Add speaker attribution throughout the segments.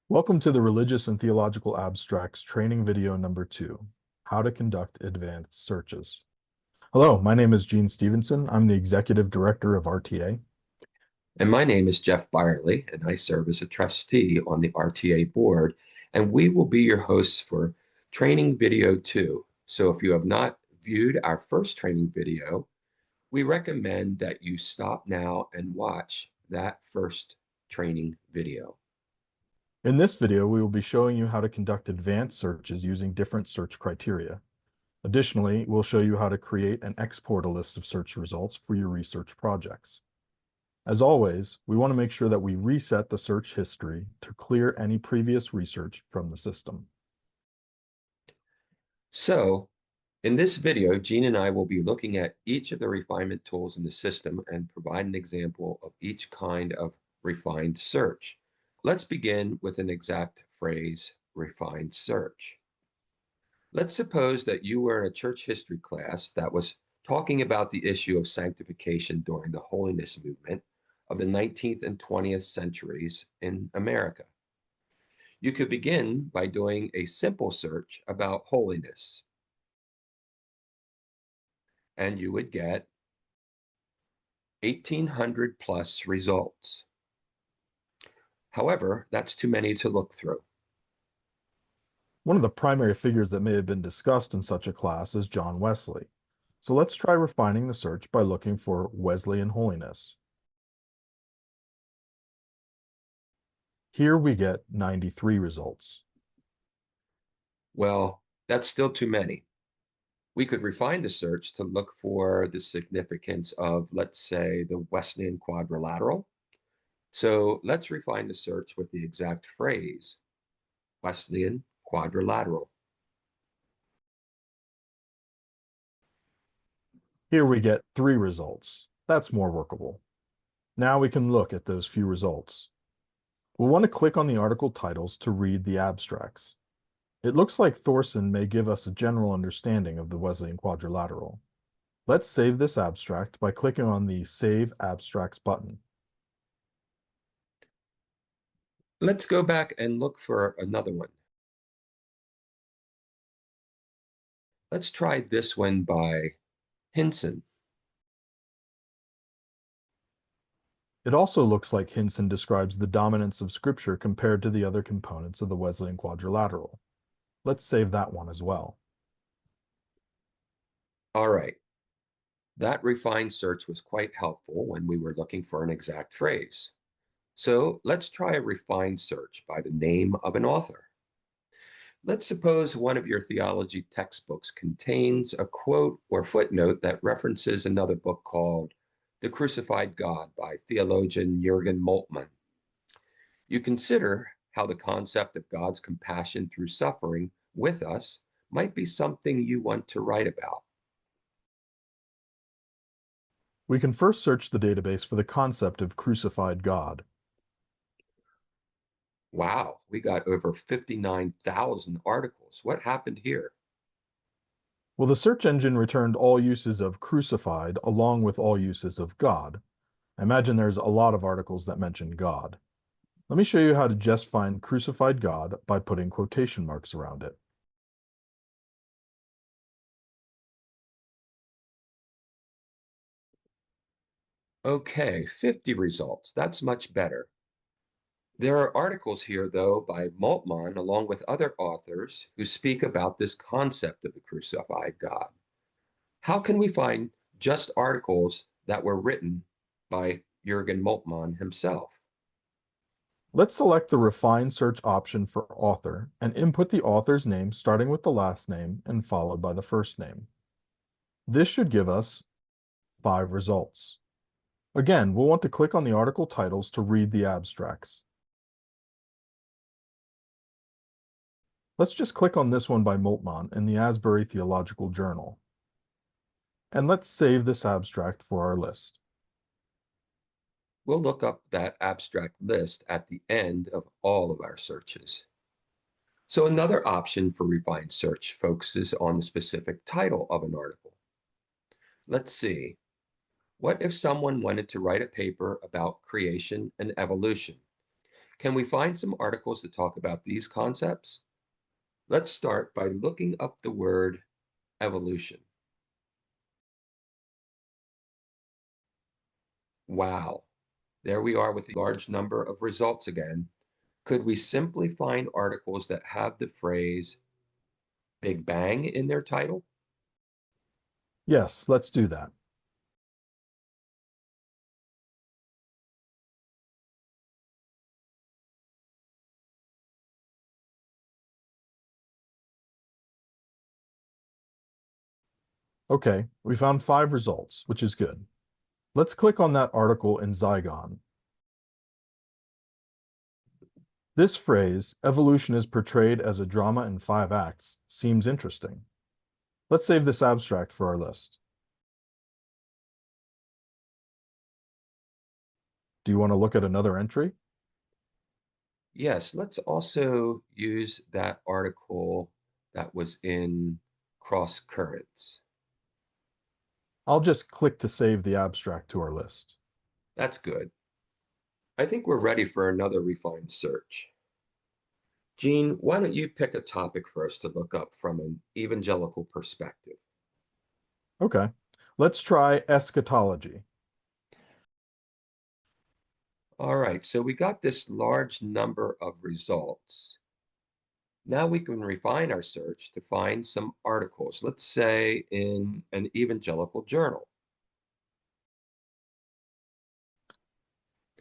Speaker 1: Welcome to the Religious and Theological Abstracts training video number 2, How to Conduct Advanced Searches. Hello, my name is Gene Stevenson. I'm the Executive Director of RTA.
Speaker 2: And my name is Jeff Byerly, and I serve as a trustee on the RTA board. And we will be your hosts for training video 2. So if you have not viewed our first training video, we recommend that you stop now and watch that first training video.
Speaker 1: In this video, we will be showing you how to conduct advanced searches using different search criteria. Additionally, we'll show you how to create and export a list of search results for your research projects. As always, we want to make sure that we reset the search history to clear any previous research from the system.
Speaker 2: So in this video, Gene and I will be looking at each of the refinement tools in the system and provide an example of each kind of refined search. Let's begin with an exact phrase refined search. Let's suppose that you were in a church history class that was talking about the issue of sanctification during the holiness movement of the 19th and 20th centuries in America. You could begin by doing a simple search about holiness, and you would get 1,800 plus results. However, that's too many to look through.
Speaker 1: One of the primary figures that may have been discussed in such a class is John Wesley. So let's try refining the search by looking for Wesleyan holiness. Here we get 93 results.
Speaker 2: Well, that's still too many. We could refine the search to look for the significance of, let's say, the Wesleyan quadrilateral. So let's refine the search with the exact phrase, Wesleyan quadrilateral.
Speaker 1: Here we get 3 results. That's more workable. Now we can look at those few results. We'll want to click on the article titles to read the abstracts. It looks like Thorson may give us a general understanding of the Wesleyan quadrilateral. Let's save this abstract by clicking on the Save Abstracts button.
Speaker 2: Let's go back and look for another one. Let's try this one by Hinson.
Speaker 1: It also looks like Hinson describes the dominance of Scripture compared to the other components of the Wesleyan quadrilateral. Let's save that one as well.
Speaker 2: All right. That refined search was quite helpful when we were looking for an exact phrase. So let's try a refined search by the name of an author. Let's suppose one of your theology textbooks contains a quote or footnote that references another book called The Crucified God by theologian Jürgen Moltmann. You consider how the concept of God's compassion through suffering with us might be something you want to write about.
Speaker 1: We can first search the database for the concept of crucified God.
Speaker 2: Wow, we got over 59,000 articles. What happened here?
Speaker 1: Well, the search engine returned all uses of crucified along with all uses of God. I imagine there's a lot of articles that mention God. Let me show you how to just find crucified God by putting quotation marks around it.
Speaker 2: Okay, 50 results. That's much better. There are articles here, though, by Moltmann, along with other authors who speak about this concept of the crucified God. How can we find just articles that were written by Jürgen Moltmann himself?
Speaker 1: Let's select the Refine Search option for author and input the author's name starting with the last name and followed by the first name. This should give us 5 results. Again, we'll want to click on the article titles to read the abstracts. Let's just click on this one by Moltmann in the Asbury Theological Journal. And let's save this abstract for our list.
Speaker 2: We'll look up that abstract list at the end of all of our searches. So another option for refined search focuses on the specific title of an article. Let's see. What if someone wanted to write a paper about creation and evolution? Can we find some articles that talk about these concepts? Let's start by looking up the word evolution. Wow, there we are with a large number of results again. Could we simply find articles that have the phrase Big Bang in their title?
Speaker 1: Yes, let's do that. Okay, we found 5 results, which is good. Let's click on that article in Zygon. This phrase, evolution is portrayed as a drama in 5 acts, seems interesting. Let's save this abstract for our list. Do you want to look at another entry?
Speaker 2: Yes, let's also use that article that was in Cross Currents.
Speaker 1: I'll just click to save the abstract to our list.
Speaker 2: That's good. I think we're ready for another refined search. Gene, why don't you pick a topic for us to look up from an evangelical perspective?
Speaker 1: Okay, let's try eschatology.
Speaker 2: All right, so we got this large number of results. Now we can refine our search to find some articles, let's say in an evangelical journal.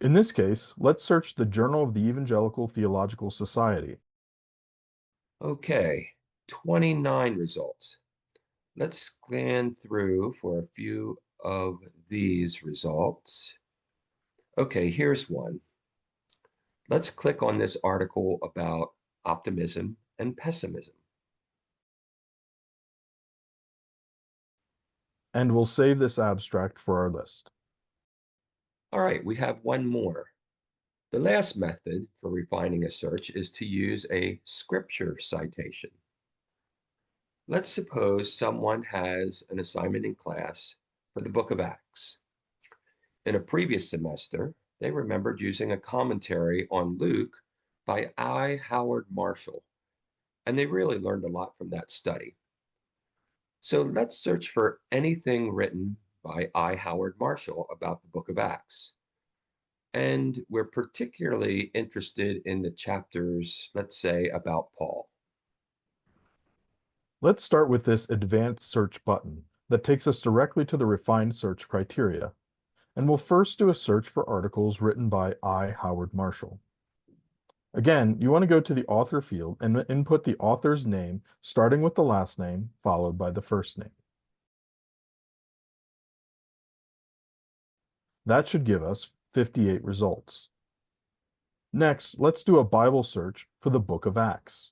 Speaker 1: In this case, let's search the Journal of the Evangelical Theological Society.
Speaker 2: Okay, 29 results. Let's scan through for a few of these results. Okay, here's one. Let's click on this article about optimism and pessimism.
Speaker 1: And we'll save this abstract for our list.
Speaker 2: All right, we have one more. The last method for refining a search is to use a scripture citation. Let's suppose someone has an assignment in class for the book of Acts. In a previous semester, they remembered using a commentary on Luke by I. Howard Marshall, and they really learned a lot from that study. So let's search for anything written by I. Howard Marshall about the book of Acts. And we're particularly interested in the chapters, let's say, about Paul.
Speaker 1: Let's start with this advanced search button that takes us directly to the refined search criteria. And we'll first do a search for articles written by I. Howard Marshall. Again, you want to go to the author field and input the author's name, starting with the last name, followed by the first name. That should give us 58 results. Next, let's do a Bible search for the book of Acts.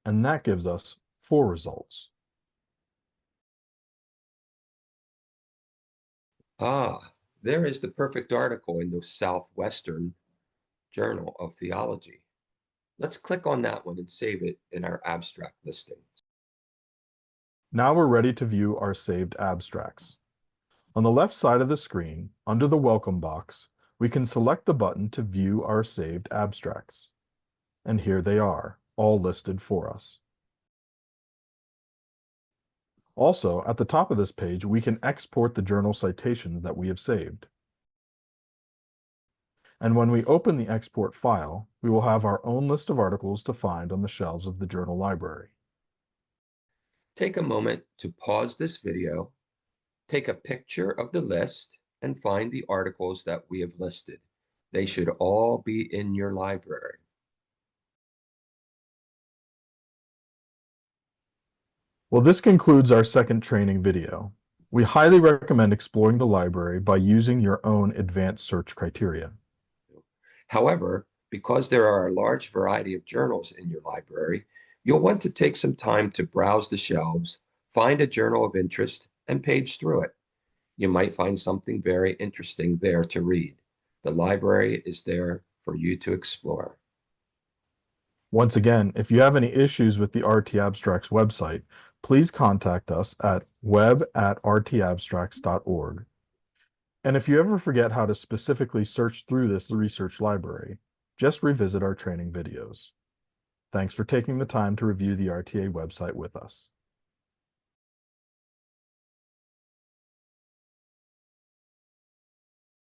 Speaker 1: And that gives us 4 results.
Speaker 2: Ah, there is the perfect article in the Southwestern Journal of Theology. Let's click on that one and save it in our abstract listing.
Speaker 1: Now we're ready to view our saved abstracts. On the left side of the screen, under the Welcome box, we can select the button to view our saved abstracts. And here they are, all listed for us. Also, at the top of this page, we can export the journal citations that we have saved. And when we open the export file, we will have our own list of articles to find on the shelves of the journal library.
Speaker 2: Take a moment to pause this video, take a picture of the list, and find the articles that we have listed. They should all be in your library.
Speaker 1: Well, this concludes our second training video. We highly recommend exploring the library by using your own advanced search criteria.
Speaker 2: However, because there are a large variety of journals in your library, you'll want to take some time to browse the shelves, find a journal of interest, and page through it. You might find something very interesting there to read. The library is there for you to explore.
Speaker 1: Once again, if you have any issues with the RT Abstracts website, please contact us at web@rtabstracts.org. And if you ever forget how to specifically search through this research library, just revisit our training videos. Thanks for taking the time to review the RTA website with us.